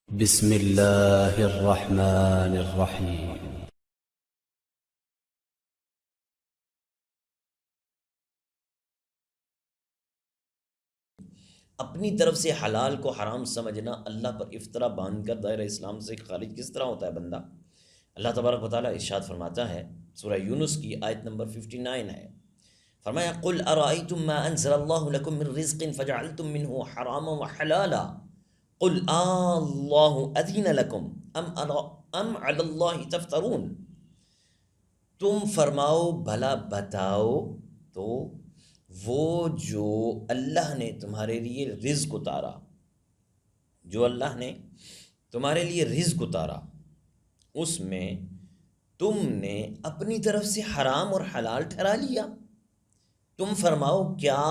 بسم اللہ الرحمن الرحیم۔ اپنی طرف سے حلال کو حرام سمجھنا، اللہ پر افطرا باندھ کر دائرہ اسلام سے خارج کس طرح ہوتا ہے بندہ؟ اللہ تبارک و تعالیٰ ارشاد فرماتا ہے، سورہ یونس کی آیت نمبر 59 ہے، فرمایا قُلْ أَرَأَيْتُمْ مَا أَنزَلَ اللَّهُ لَكُم مِّن رِّزْقٍ فَجَعَلْتُم مِّنْهُ حَرَامًا وَحَلَالًا قُلْ اللَّهُ أَذِنَ لَكُمْ أَمْ عَلَى اللَّهِ تَفْتَرُونَ۔ تم فرماؤ، بھلا بتاؤ تو وہ جو اللہ نے تمہارے لیے رزق اتارا، جو اللہ نے تمہارے لیے رزق اتارا، اس میں تم نے اپنی طرف سے حرام اور حلال ٹھہرا لیا۔ تم فرماؤ، کیا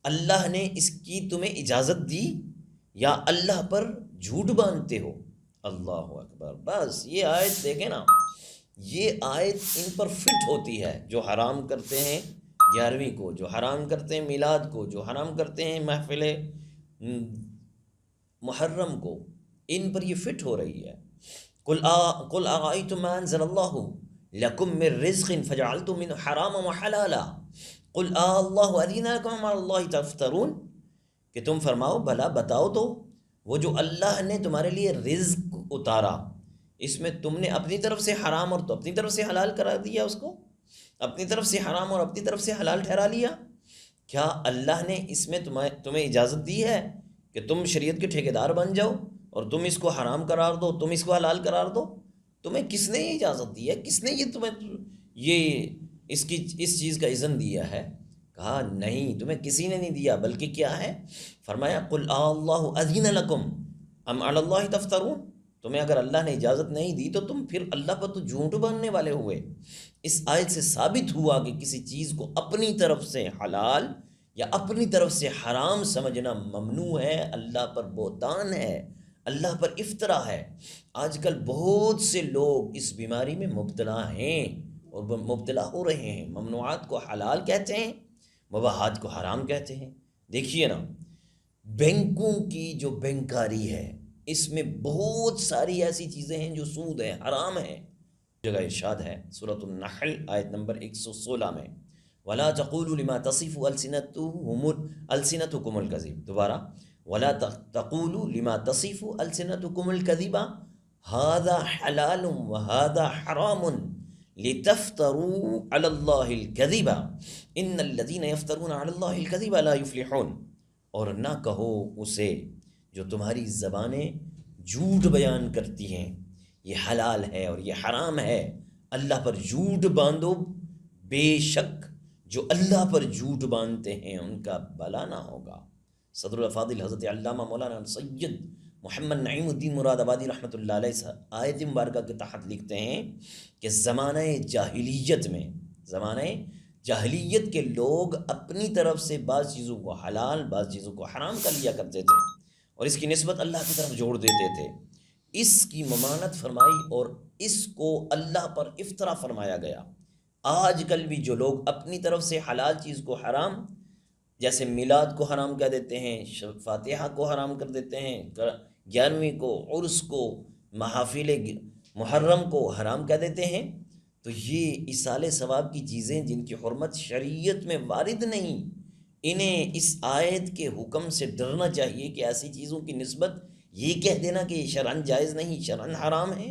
اللہ نے اس کی تمہیں اجازت دی یا اللہ پر جھوٹ باندھتے ہو؟ اللہ اکبر۔ بس یہ آیت دیکھیں نا، یہ آیت ان پر فٹ ہوتی ہے، جو حرام کرتے ہیں 11ویں کو، جو حرام کرتے ہیں میلاد کو، جو حرام کرتے ہیں محفل محرم کو، ان پر یہ فٹ ہو رہی ہے۔ قل ارأيتم ما انزل الله لكم من رزق فجعلتم منه حراما وحلالا قل الله اذن لكم على الله تفترون، کہ تم فرماؤ، بھلا بتاؤ تو وہ جو اللہ نے تمہارے لیے رزق اتارا، اس میں تم نے اپنی طرف سے حرام اور تو اپنی طرف سے حلال کرا دیا، اس کو اپنی طرف سے حرام اور اپنی طرف سے حلال ٹھہرا لیا۔ کیا اللہ نے اس میں تمہیں اجازت دی ہے کہ تم شریعت کے ٹھیکیدار بن جاؤ اور تم اس کو حرام قرار دو، تم اس کو حلال قرار دو؟ تمہیں کس نے یہ اجازت دی ہے؟ کس نے یہ تمہیں اس چیز کا اذن دیا ہے؟ کہا نہیں، تمہیں کسی نے نہیں دیا، بلکہ کیا ہے؟ فرمایا قل اللہ اذن لکم ام علی اللہ تفترون۔ تمہیں اگر اللہ نے اجازت نہیں دی تو تم پھر اللہ پر تو جھوٹ باندھنے والے ہوئے۔ اس آیت سے ثابت ہوا کہ کسی چیز کو اپنی طرف سے حلال یا اپنی طرف سے حرام سمجھنا ممنوع ہے، اللہ پر بہتان ہے، اللہ پر افطرا ہے۔ آج کل بہت سے لوگ اس بیماری میں مبتلا ہیں اور مبتلا ہو رہے ہیں، ممنوعات کو حلال کہتے ہیں، مباحات کو حرام کہتے ہیں۔ دیکھیے نا، بینکوں کی جو بینکاری ہے، اس میں بہت ساری ایسی چیزیں ہیں جو سود ہیں، حرام ہیں۔ جگہ ارشاد ہے سورۃ النحل آیت نمبر 116 میں، وَلَا تَقُولُوا لِمَا تَصِفُ أَلْسِنَتُكُمُ الْكَذِبَ، دوبارہ وَلَا تَقُولُوا لِمَا تَصِفُ أَلْسِنَتُكُمُ الْكَذِبَ هَذَا حَلَالٌ وَهَذَا حَرَامٌ لِتَفْتَرُوا عَلَى اللَّهِ الْكَذِبَ إِنَّ الَّذِينَ يَفْتَرُونَ عَلَى اللَّهِ الْكَذِبَ لَا يُفْلِحُونَ۔ اور نہ کہو اسے جو تمہاری زبانیں جھوٹ بیان کرتی ہیں، یہ حلال ہے اور یہ حرام ہے، اللہ پر جھوٹ باندھو، بے شک جو اللہ پر جھوٹ باندھتے ہیں ان کا بھلا نہ ہوگا۔ صدر الافاضل حضرت علامہ مولانا سید محمد نعیم الدین مراد آبادی رحمۃ اللہ علیہ آیت مبارکہ کے تحت لکھتے ہیں کہ زمانہ جاہلیت کے لوگ اپنی طرف سے بعض چیزوں کو حلال، بعض چیزوں کو حرام کر لیا کرتے تھے اور اس کی نسبت اللہ کی طرف جوڑ دیتے تھے۔ اس کی ممانعت فرمائی اور اس کو اللہ پر افطرا فرمایا گیا۔ آج کل بھی جو لوگ اپنی طرف سے حلال چیز کو حرام، جیسے میلاد کو حرام کہہ دیتے ہیں، فاتحہ کو حرام کر دیتے ہیں، 11ویں کو، عرس کو، محافل محرم کو حرام کہہ دیتے ہیں، تو یہ اصال ثواب کی چیزیں جن کی حرمت شریعت میں وارد نہیں، انہیں اس آیت کے حکم سے ڈرنا چاہیے کہ ایسی چیزوں کی نسبت یہ کہہ دینا کہ یہ شرعاً جائز نہیں، شرعاً حرام ہے،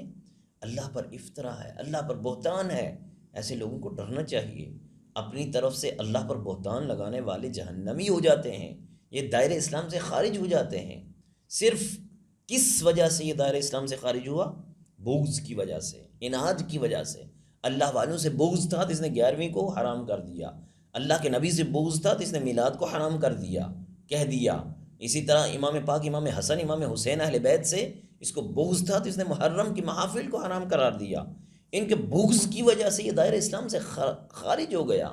اللہ پر افطرا ہے، اللہ پر بہتان ہے۔ ایسے لوگوں کو ڈرنا چاہیے۔ اپنی طرف سے اللہ پر بہتان لگانے والے جہنمی ہو جاتے ہیں، یہ دائرہ اسلام سے خارج ہو جاتے ہیں۔ صرف کس وجہ سے یہ دائرہ اسلام سے خارج ہوا؟ بغض کی وجہ سے، اناد کی وجہ سے۔ اللہ والوں سے بغض تھا تو اس نے 11ویں کو حرام کر دیا، اللہ کے نبی سے بغض تھا تو اس نے میلاد کو حرام کر دیا، کہہ دیا۔ اسی طرح امام پاک، امام حسن، امام حسین اہل بیت سے اس کو بغض تھا تو اس نے محرم کی محافل کو حرام قرار دیا۔ ان کے بغض کی وجہ سے یہ دائرہ اسلام سے خارج ہو گیا۔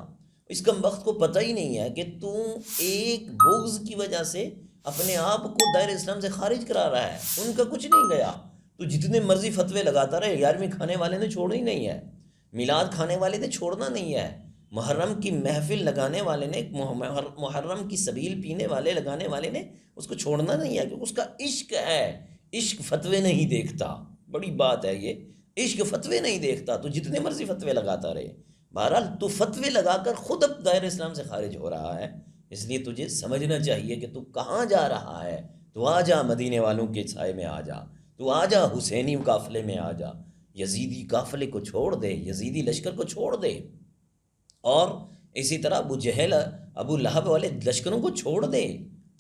اس کا وقت کو پتہ ہی نہیں ہے کہ تو ایک بغض کی وجہ سے اپنے آپ کو دائرہ اسلام سے خارج کرا رہا ہے، ان کا کچھ نہیں گیا۔ تو جتنے مرضی فتوے لگاتا رہے، 11ویں کھانے والے نے چھوڑنی نہیں ہے، میلاد کھانے والے نے چھوڑنا نہیں ہے، محرم کی محفل لگانے والے نے، محرم کی سبیل پینے والے لگانے والے نے اس کو چھوڑنا نہیں ہے، کیونکہ اس کا عشق ہے، عشق فتوے نہیں دیکھتا، بڑی بات ہے یہ، عشق فتوے نہیں دیکھتا، تو جتنے مرضی فتوے لگاتا رہے، بہرحال تو فتوے لگا کر خود اب دائرہ اسلام سے خارج ہو رہا ہے، اس لیے تجھے سمجھنا چاہیے کہ تو کہاں جا رہا ہے، تو آ جا مدینے والوں کے سائے میں آ جا، تو آ جا حسینی قافلے میں آ جا، یزیدی قافلے کو چھوڑ دے، یزیدی لشکر کو چھوڑ دے، اور اسی طرح ابو جہل ابو لہب والے لشکروں کو چھوڑ دے،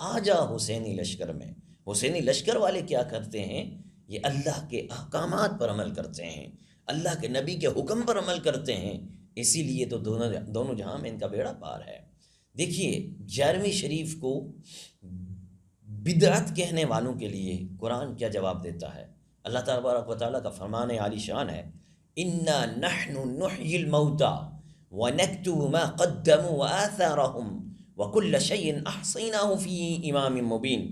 آ جا حسینی لشکر میں۔ حسینی لشکر والے کیا کرتے ہیں؟ یہ اللہ کے احکامات پر عمل کرتے ہیں، اللہ کے نبی کے حکم پر عمل کرتے ہیں، اسی لیے تو دونوں جہاں میں ان کا بیڑا پار ہے۔ دیکھیے 11ویں شریف کو بدعت کہنے والوں کے لیے قرآن کیا جواب دیتا ہے؟ اللہ تبارک و تعالیٰ کا فرمان عالی شان ہے، انا نحن نحیی الموتى ونکتب ما قدموا وآثارهم وکل شیء احصیناہ فی امام مبین،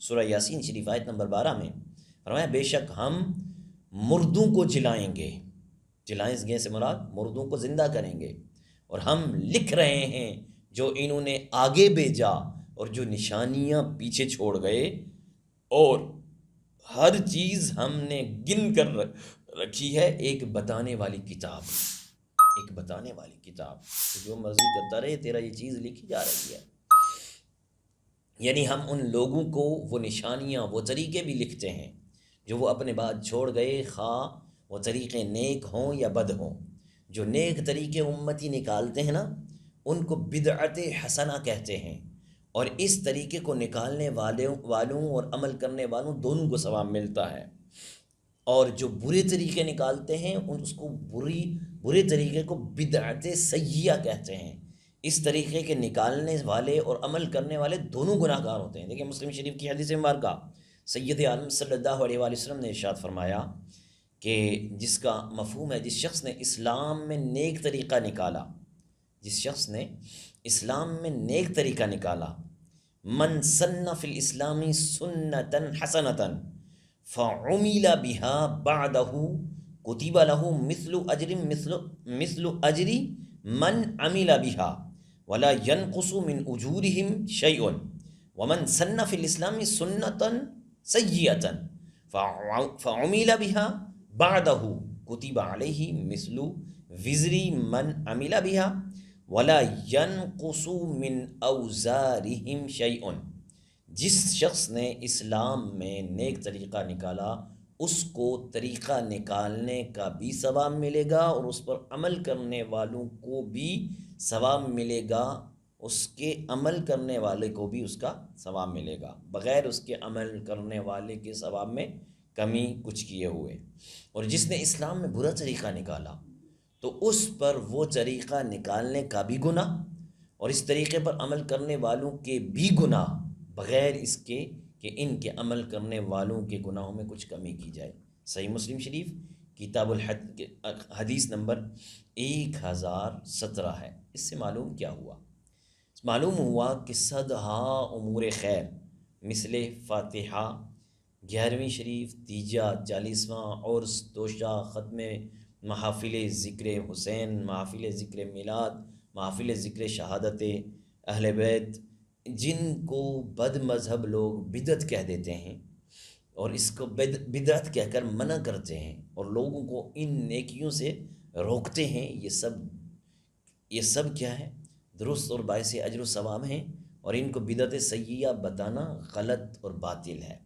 سورہ یاسین شریف آیت نمبر 12 میں فرمایا بے شک ہم مردوں کو جلائیں گے، جلائیں گے سے مراد مردوں کو زندہ کریں گے، اور ہم لکھ رہے ہیں جو انہوں نے آگے بھیجا اور جو نشانیاں پیچھے چھوڑ گئے، اور ہر چیز ہم نے گن کر رکھی ہے ایک بتانے والی کتاب، ایک بتانے والی کتاب، تو جو مرضی کرتا رہے تیرا یہ چیز لکھی جا رہی ہے۔ یعنی ہم ان لوگوں کو وہ نشانیاں، وہ طریقے بھی لکھتے ہیں جو وہ اپنے بعد چھوڑ گئے، خواہ وہ طریقے نیک ہوں یا بد ہوں۔ جو نیک طریقے امتی نکالتے ہیں نا، ان کو بدعت حسنہ کہتے ہیں، اور اس طریقے کو نکالنے والوں اور عمل کرنے والوں دونوں کو ثواب ملتا ہے، اور جو برے طریقے نکالتے ہیں اس کو برے طریقے کو بدعت سیئہ کہتے ہیں۔ اس طریقے کے نکالنے والے اور عمل کرنے والے دونوں گناہ گار ہوتے ہیں۔ دیکھیں مسلم شریف کی حدیث مبارکہ، سید عالم صلی اللہ علیہ وآلہ وسلم نے ارشاد فرمایا کہ جس کا مفہوم ہے، جس شخص نے اسلام میں نیک طریقہ نکالا، جس شخص نے اسلام میں نیک طریقہ نکالا، من سن فی الاسلام سنتا حسنتا فعمل بها بعدہ کتب له مثل اجر من عمل بها ولا ينقص من اجورهم شيء ومن سن في الاسلام سنة سيئة فعمل بها بعدہ کتب علیہ مثل وزر من عمل بها ولا ينقص من اوزارهم شيء۔ جس شخص نے اسلام میں نیک طریقہ نکالا، اس کو طریقہ نکالنے کا بھی ثواب ملے گا، اور اس پر عمل کرنے والوں کو بھی ثواب ملے گا، اس کے عمل کرنے والے کو بھی اس کا ثواب ملے گا، بغیر اس کے عمل کرنے والے کے ثواب میں کمی کچھ کیے ہوئے۔ اور جس نے اسلام میں برا طریقہ نکالا تو اس پر وہ طریقہ نکالنے کا بھی گناہ، اور اس طریقے پر عمل کرنے والوں کے بھی گناہ، بغیر اس کے کہ ان کے عمل کرنے والوں کے گناہوں میں کچھ کمی کی جائے۔ صحیح مسلم شریف کتاب الحد حدیث نمبر 1017 ہے۔ اس سے معلوم کیا ہوا؟ معلوم ہوا کہ صدہا امور خیر مثل فاتحہ، 11ویں شریف، تیجا، 40واں عرس، توشہ، ختم، محافل ذکر حسین، محافل ذکر میلاد، محافل ذکر شہادت اہل بیت، جن کو بد مذہب لوگ بدعت کہہ دیتے ہیں، اور اس کو بدعت کہہ کر منع کرتے ہیں اور لوگوں کو ان نیکیوں سے روکتے ہیں، یہ سب کیا ہے؟ درست اور باعث اجر و ثواب ہیں، اور ان کو بدعت سیئہ بتانا غلط اور باطل ہے۔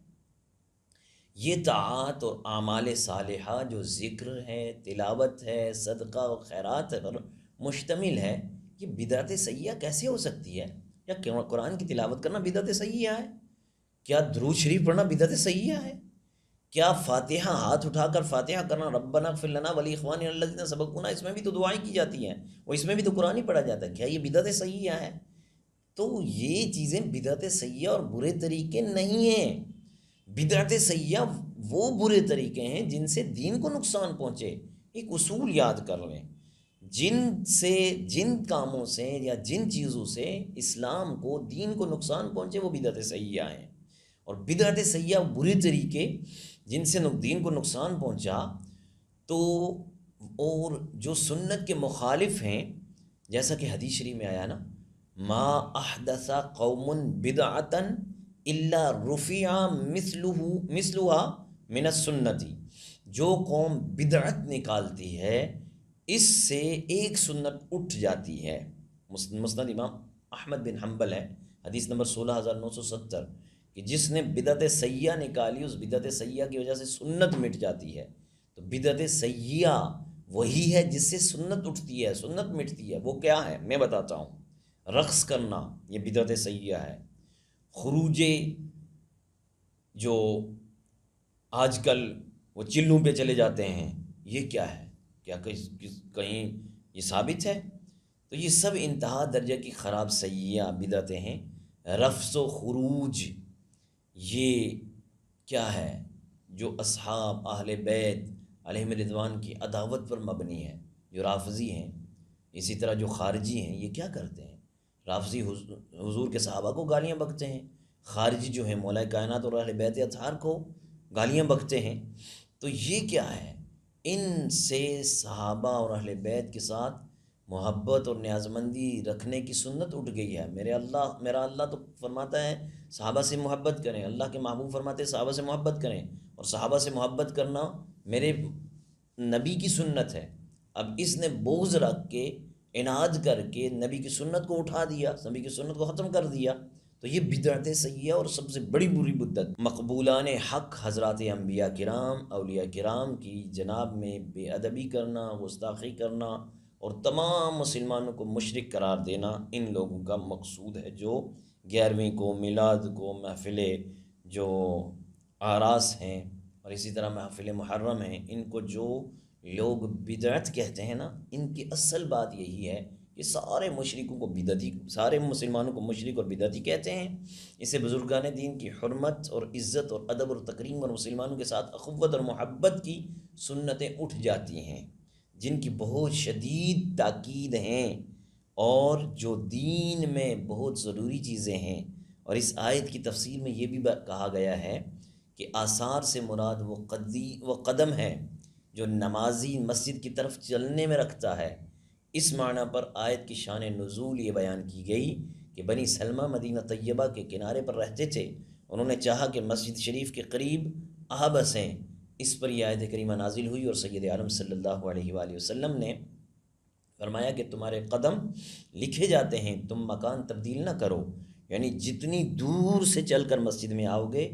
یہ طاعات اور اعمال صالحہ جو ذکر ہے، تلاوت ہے، صدقہ و خیرات پر مشتمل ہے، یہ بدعت سیئہ کیسے ہو سکتی ہے؟ یا قرآن کی تلاوت کرنا بدعت سیئہ ہے؟ کیا درود شریف پڑھنا بدعت سیئہ ہے؟ کیا فاتحہ ہاتھ اٹھا کر فاتحہ کرنا، ربنا اغفر لنا ولاخواننا الذین سبقونا، اس میں بھی تو دعائیں کی جاتی ہیں، اور اس میں بھی تو قرآن ہی پڑھا جاتا ہے، کیا یہ بدعت سیئہ ہے؟ تو یہ چیزیں بدعت سیئہ اور برے طریقے نہیں ہیں۔ بدعت سیئہ وہ برے طریقے ہیں جن سے دین کو نقصان پہنچے۔ ایک اصول یاد کر لیں، جن کاموں سے یا جن چیزوں سے اسلام کو، دین کو نقصان پہنچے، وہ بدعت سیئہ ہیں، اور بدعت سیئہ برے طریقے جن سے دین کو نقصان پہنچا، تو اور جو سنت کے مخالف ہیں، جیسا کہ حدیث شریف میں آیا نا، ما احدث قوم بدعتا الا رفع مثلها من السنتی، جو قوم بدعت نکالتی ہے اس سے ایک سنت اٹھ جاتی ہے۔ مسند امام احمد بن حنبل ہے، حدیث نمبر 16970، کہ جس نے بدعت سیئہ نکالی اس بدعت سیئہ کی وجہ سے سنت مٹ جاتی ہے۔ تو بدعت سیئہ وہی ہے جس سے سنت اٹھتی ہے، سنت مٹتی ہے۔ وہ کیا ہے میں بتاتا ہوں۔ رقص کرنا یہ بدعت سیئہ ہے۔ خروج جو آج کل وہ چلوں پہ چلے جاتے ہیں، یہ کیا ہے؟ کیا کہیں یہ ثابت ہے؟ تو یہ سب انتہا درجہ کی خراب سیئہ بدعتیں ہیں۔ رفث و خروج یہ کیا ہے؟ جو اصحاب اہل بیت علیہم رضوان کی عداوت پر مبنی ہے۔ جو رافضی ہیں، اسی طرح جو خارجی ہیں، یہ کیا کرتے ہیں؟ رافضی حضور کے صحابہ کو گالیاں بکتے ہیں، خارجی جو ہیں مولا کائنات اور اہل بیت اطہار کو گالیاں بکتے ہیں۔ تو یہ کیا ہے؟ ان سے صحابہ اور اہل بیت کے ساتھ محبت اور نیازمندی رکھنے کی سنت اٹھ گئی ہے۔ میرا اللہ تو فرماتا ہے صحابہ سے محبت کریں، اللہ کے محبوب فرماتے ہیں صحابہ سے محبت کریں، اور صحابہ سے محبت کرنا میرے نبی کی سنت ہے۔ اب اس نے بغض رکھ کے، عناد کر کے نبی کی سنت کو اٹھا دیا، نبی کی سنت کو ختم کر دیا۔ تو یہ بدعت سیئہ اور سب سے بڑی بری بدعت۔ مقبولان حق حضرات انبیاء کرام، اولیاء کرام کی جناب میں بے ادبی کرنا، گستاخی کرنا اور تمام مسلمانوں کو مشرک قرار دینا ان لوگوں کا مقصود ہے، جو 11ویں کو، میلاد کو، محفل جو آراس ہیں اور اسی طرح محفل محرم ہیں، ان کو جو لوگ بدعت کہتے ہیں نا، ان کی اصل بات یہی ہے کہ سارے مشرکوں کو بدعتی، سارے مسلمانوں کو مشرک اور بدعتی کہتے ہیں۔ اسے بزرگان دین کی حرمت اور عزت اور ادب اور تکریم اور مسلمانوں کے ساتھ اخوت اور محبت کی سنتیں اٹھ جاتی ہیں، جن کی بہت شدید تاکید ہیں اور جو دین میں بہت ضروری چیزیں ہیں۔ اور اس آیت کی تفسیر میں یہ بھی کہا گیا ہے کہ آثار سے مراد وہ قدم ہے جو نمازی مسجد کی طرف چلنے میں رکھتا ہے۔ اس معنی پر آیت کی شان نزول یہ بیان کی گئی کہ بنی سلمہ مدینہ طیبہ کے کنارے پر رہتے تھے، انہوں نے چاہا کہ مسجد شریف کے قریب آ بسیں۔ اس پر یہ آیت کریمہ نازل ہوئی اور سید عالم صلی اللہ علیہ وآلہ وسلم نے فرمایا کہ تمہارے قدم لکھے جاتے ہیں، تم مکان تبدیل نہ کرو، یعنی جتنی دور سے چل کر مسجد میں آؤ گے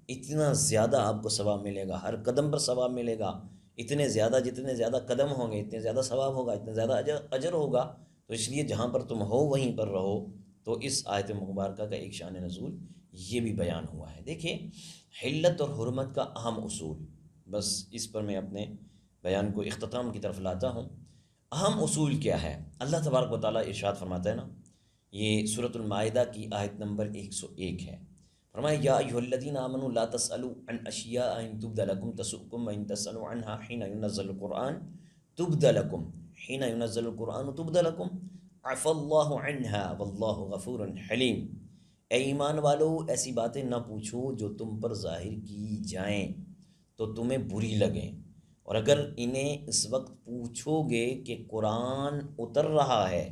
اتنا زیادہ آپ کو ثواب ملے گا، ہر قدم پر ثواب ملے گا۔ جتنے زیادہ قدم ہوں گے اتنے زیادہ ثواب ہوگا، اتنا زیادہ اجر ہوگا۔ تو اس لیے جہاں پر تم ہو وہیں پر رہو۔ تو اس آیت مبارکہ کا ایک شان نزول یہ بھی بیان ہوا ہے۔ دیکھیں حلت اور حرمت کا اہم اصول، بس اس پر میں اپنے بیان کو اختتام کی طرف لاتا ہوں۔ اہم اصول کیا ہے؟ اللہ تبارک و تعالیٰ ارشاد فرماتا ہے نا، یہ سورۃ المائدہ کی آیت نمبر 101 ہے۔ فرمایا یا ایھا الذین آمنوا لا تسألوا عن اشیاء ان تبد لکم تسؤکم وان تسألوا عنها حین ینزل القرآن تبد لکم حین ینزل القرآن تبد لکم عفا اللہ عنها واللہ غفور حلیم۔ اے ایمان والو ایسی باتیں نہ پوچھو جو تم پر ظاہر کی جائیں تو تمہیں بری لگیں، اور اگر انہیں اس وقت پوچھو گے کہ قرآن اتر رہا ہے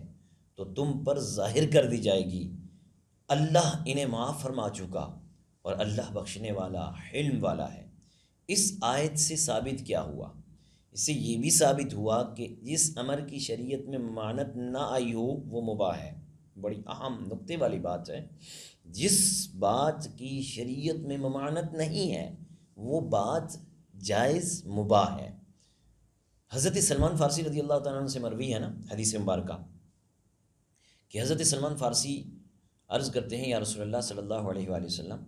تو تم پر ظاہر کر دی جائے گی۔ اللہ انہیں معاف فرما چکا اور اللہ بخشنے والا حلم والا ہے۔ اس آیت سے ثابت کیا ہوا؟ اس سے یہ بھی ثابت ہوا کہ جس امر کی شریعت میں ممانعت نہ آئی ہو وہ مباح ہے۔ بڑی اہم نقطے والی بات ہے، جس بات کی شریعت میں ممانعت نہیں ہے وہ بات جائز مباح ہے۔ حضرت سلمان فارسی رضی اللہ تعالیٰ عنہ سے مروی ہے نا حدیث مبارکہ کہ حضرت سلمان فارسی عرض کرتے ہیں یا رسول اللہ صلی اللہ علیہ وآلہ وسلم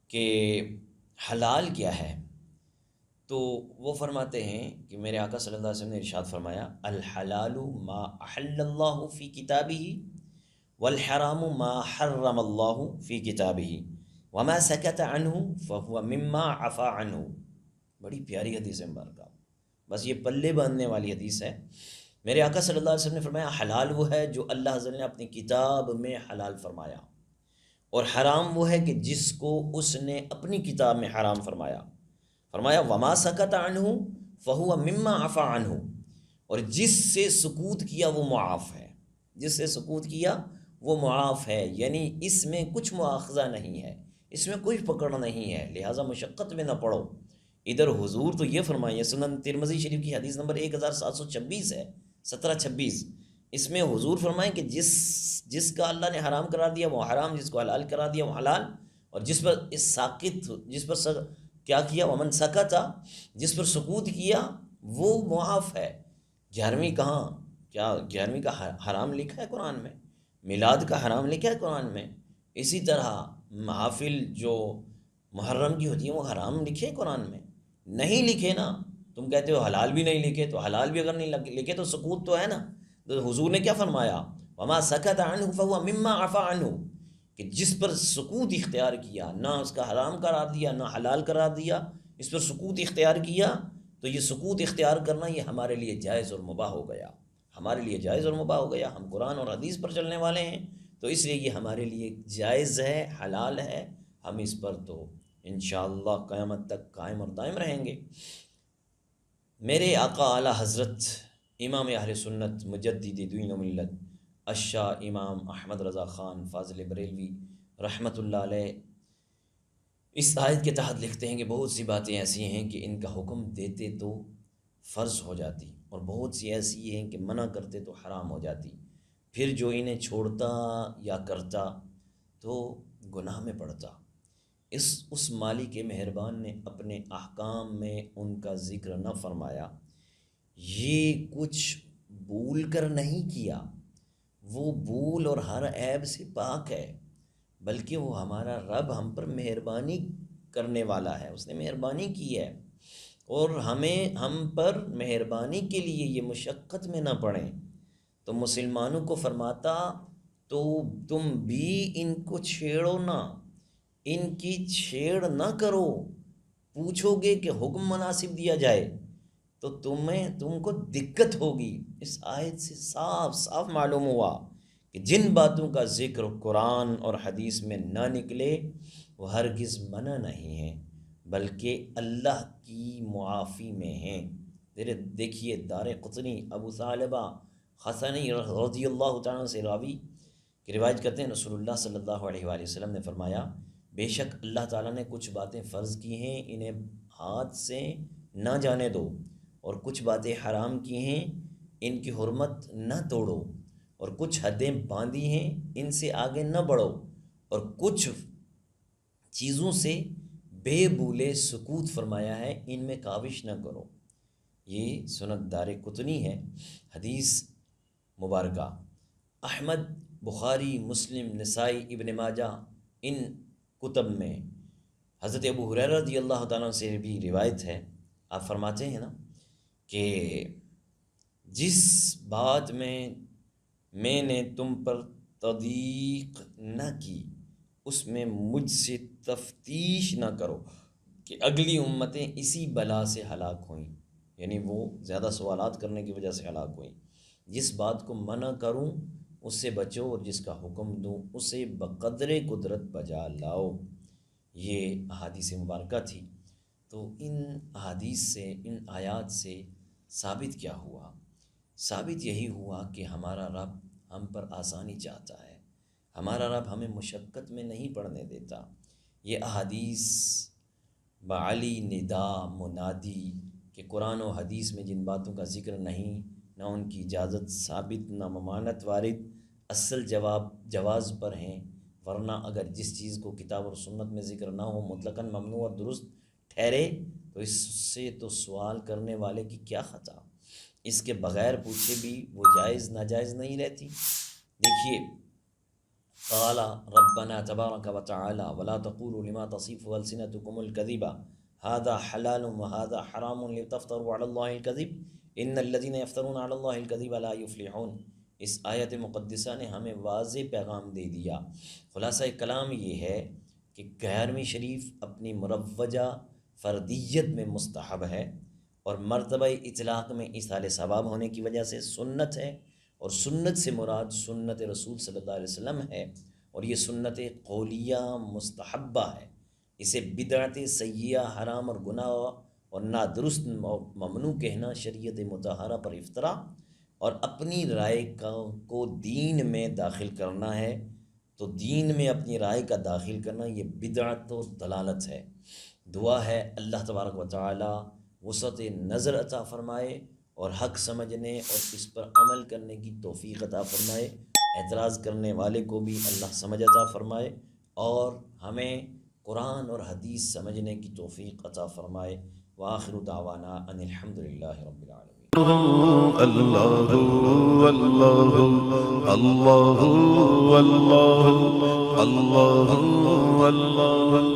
کہ حلال کیا ہے؟ تو وہ فرماتے ہیں کہ میرے آقا صلی اللہ علیہ وسلم نے ارشاد فرمایا الحلال ما احل اللہ فی کتابہ والحرام ما حرم اللہ فی کتابہ وما سکت عنہ فہو مما عفا عنہ۔ بڑی پیاری حدیث مبارکہ، بس یہ پلے باندھنے والی حدیث ہے۔ میرے آقا صلی اللہ علیہ وسلم نے فرمایا حلال وہ ہے جو اللہ حضرت نے اپنی کتاب میں حلال فرمایا، اور حرام وہ ہے کہ جس کو اس نے اپنی کتاب میں حرام فرمایا۔ فرمایا وما سکت عنہ فہو مما عفا عنہ، اور جس سے سکوت کیا وہ معاف ہے، جس سے سکوت کیا وہ معاف ہے، یعنی اس میں کچھ مواخذہ نہیں ہے، اس میں کوئی پکڑ نہیں ہے، لہٰذا مشقت میں نہ پڑو۔ ادھر حضور تو یہ فرمائیے، سنن ترمذی شریف کی حدیث نمبر 1726 ہے، 1726، اس میں حضور فرمائیں کہ جس کا اللہ نے حرام قرار دیا وہ حرام، جس کو حلال قرار دیا وہ حلال، اور جس پر جس پر کیا کیا، ومن سکتا، جس پر سکوت کیا وہ معاف ہے۔ 11ویں کہاں، کیا 11ویں کا حرام لکھا ہے قرآن میں؟ میلاد کا حرام لکھا ہے قرآن میں؟ اسی طرح محافل جو محرم کی ہوتی ہیں وہ حرام لکھے قرآن میں؟ نہیں لکھے نا۔ تم کہتے ہو حلال بھی نہیں لکھے، تو حلال بھی اگر نہیں لکھے تو سکوت تو ہے نا۔ تو حضور نے کیا فرمایا، وما سکت عنہ فہو مما عفا عنہ، کہ جس پر سکوت اختیار کیا، نہ اس کا حرام قرار دیا نہ حلال قرار دیا، اس پر سکوت اختیار کیا، تو یہ سکوت اختیار کرنا یہ ہمارے لیے جائز اور مباح ہو گیا، ہمارے لیے جائز اور مباح ہو گیا۔ ہم قرآن اور حدیث پر چلنے والے ہیں، تو اس لیے یہ ہمارے لیے جائز ہے، حلال ہے، ہم اس پر تو انشاءاللہ قیامت تک قائم اور دائم رہیں گے۔ میرے آقا اعلی حضرت امام اہل سنت مجدد دین و ملت الشاہ امام احمد رضا خان فاضل بریلوی رحمۃ اللہ علیہ اس آیت کے تحت لکھتے ہیں کہ بہت سی باتیں ایسی ہیں کہ ان کا حکم دیتے تو فرض ہو جاتی، اور بہت سی ایسی ہیں کہ منع کرتے تو حرام ہو جاتی، پھر جو انہیں چھوڑتا یا کرتا تو گناہ میں پڑتا۔ اس مالک مہربان نے اپنے احکام میں ان کا ذکر نہ فرمایا، یہ کچھ بھول کر نہیں کیا، وہ بھول اور ہر عیب سے پاک ہے، بلکہ وہ ہمارا رب ہم پر مہربانی کرنے والا ہے، اس نے مہربانی کی ہے، اور ہم پر مہربانی کے لیے یہ مشقت میں نہ پڑیں۔ تو مسلمانوں کو فرماتا تو تم بھی ان کو چھیڑو نہ، ان کی چھیڑ نہ کرو، پوچھو گے کہ حکم مناسب دیا جائے تو تم کو دقت ہوگی۔ اس آیت سے صاف صاف معلوم ہوا کہ جن باتوں کا ذکر قرآن اور حدیث میں نہ نکلے وہ ہرگز منع نہیں ہیں، بلکہ اللہ کی معافی میں ہیں۔ دیکھیے دار قطنی ابو ثعلبہ خصنی رضی اللہ تعالیٰ سے راوی کی روایت کرتے ہیں، رسول اللہ صلی اللہ علیہ وآلہ وسلم نے فرمایا، بے شک اللہ تعالیٰ نے کچھ باتیں فرض کی ہیں، انہیں ہاتھ سے نہ جانے دو، اور کچھ باتیں حرام کی ہیں، ان کی حرمت نہ توڑو، اور کچھ حدیں باندھی ہیں، ان سے آگے نہ بڑھو، اور کچھ چیزوں سے بے بولے سکوت فرمایا ہے، ان میں کاوش نہ کرو۔ یہ سنت دار قطنی ہے، حدیث مبارکہ احمد، بخاری، مسلم، نسائی، ابن ماجہ، ان کتب میں حضرت ابو ہریرہ رضی اللہ تعالیٰ سے بھی روایت ہے، آپ فرماتے ہیں نا کہ جس بات میں نے تم پر تضییق نہ کی اس میں مجھ سے تفتیش نہ کرو کہ اگلی امتیں اسی بلا سے ہلاک ہوئیں، یعنی وہ زیادہ سوالات کرنے کی وجہ سے ہلاک ہوئیں۔ جس بات کو منع کروں اس سے بچو، اور جس کا حکم دوں اسے بقدر قدرت بجا لاؤ۔ یہ احادیث مبارکہ تھی۔ تو ان احادیث سے، ان آیات سے ثابت کیا ہوا؟ ثابت یہی ہوا کہ ہمارا رب ہم پر آسانی چاہتا ہے، ہمارا رب ہمیں مشقت میں نہیں پڑنے دیتا۔ یہ احادیث بعلی ندا منادی کہ قرآن و حدیث میں جن باتوں کا ذکر نہیں، نہ ان کی اجازت ثابت، نہ ممانعت وارد، اصل جواز پر ہیں، ورنہ اگر جس چیز کو کتاب اور سنت میں ذکر نہ ہو مطلقاً ممنوع اور درست ٹھہرے تو اس سے تو سوال کرنے والے کی کیا خطا، اس کے بغیر پوچھے بھی وہ جائز ناجائز نہیں رہتی۔ دیکھیے قال ربنا تبارک و تعالی ولا تقولوا لما تصف السنتكم الكذب هذا حلال وهذا حرام لتفتروا على الله الكذب ان الذين يفترون على الله الكذب لا يفلحون۔ اس آیت مقدسہ نے ہمیں واضح پیغام دے دیا۔ خلاصہ کلام یہ ہے کہ 11ویں شریف اپنی مروجہ فردیت میں مستحب ہے، اور مرتبہ اطلاق میں اصال ثواب ہونے کی وجہ سے سنت ہے، اور سنت سے مراد سنت رسول صلی اللہ علیہ وسلم ہے، اور یہ سنت قولیہ مستحبہ ہے۔ اسے بدعت سیئہ، حرام اور گناہ اور نادرست ممنوع کہنا شریعت مطہرہ پر افطرا اور اپنی رائے کو دین میں داخل کرنا ہے۔ تو تو دین میں اپنی رائے کا داخل کرنا یہ بدعت و دلالت ہے۔ دعا ہے اللہ تبارک و تعالی وسعت نظر عطا فرمائے اور حق سمجھنے اور اس پر عمل کرنے کی توفیق عطا فرمائے، اعتراض کرنے والے کو بھی اللہ سمجھ عطا فرمائے اور ہمیں قرآن اور حدیث سمجھنے کی توفیق عطا فرمائے۔ وآخر دعوانا ان الحمدللہ رب العالمین۔ اللہ اللہ اللہ اللہ اللہ اللہ